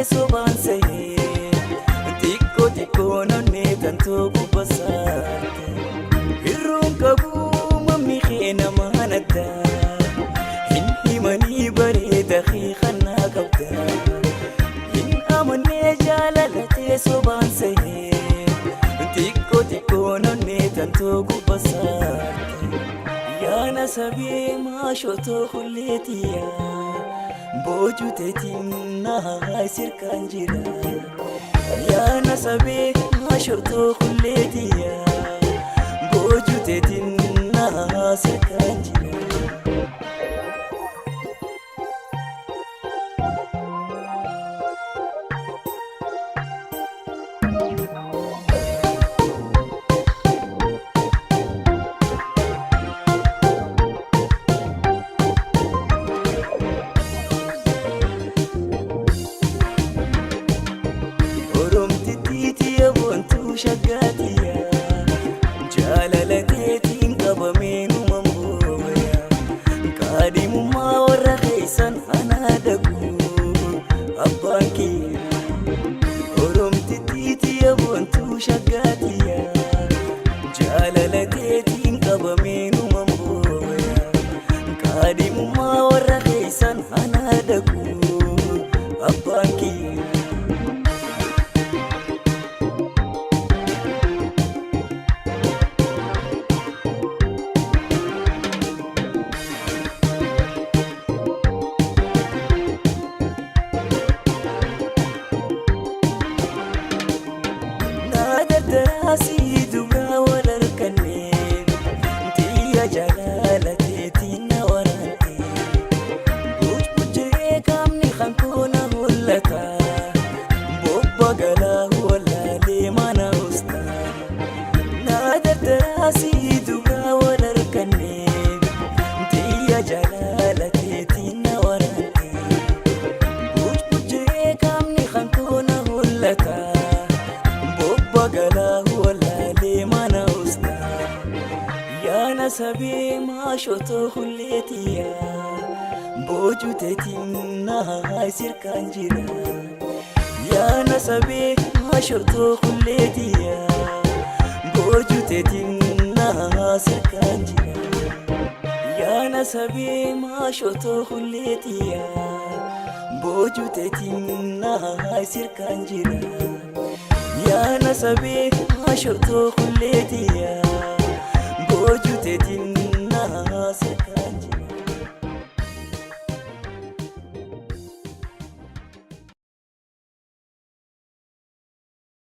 sobaan sahee xiqqoo xiqqoo namni tantoo gubbasaate hirruun qabuu mammi kee namaan addaa hin himanii bareeda kee kannaa qabdaa hin amannee jaalalatee sobaan sahee xiqqoo xiqqoo namni tantoo gubbasaate yaana sabee maashotoo hulleetiyaa boju teetiin naa sirkaan jira yaana sabee maashotoo hulleetiyaa boju teetiin naa sirkaan jira. Shagatiya jaalalateetiin qabameen uumamooya kaadhimummaa warra keessan anaa dhaqu abbaan kiyya oromtittiitiya boontuu shagatiya jaalalateetiin qabameen uumamooya kaadhimummaa warra keessan anaa dhaqu abbaan kiyya. Asii duraa wal argannee tiyya jaalalateetiin na waraantee bujjee qaamni kan koona hollata bobba galaa wallaalee mana hoostaa naa dardara asii duraa wal argannee tiyya jaalalateetiin na waraantee bujjee qaamni kan koona hollata galaa wallaalee mana hoostaa yaana sabee maashotoo hulleetiyaa boju teetiin naa sirkaan jira yaana sabee maashotoo hulleetiyaa boju teetiin naa sirkaan jira yaana sabee maashotoo hulleetiyaa boju teetiin naa sirkaan jira yaana sabee maashotoo hulleetiyaa boju teetiin naa sirkaan jira.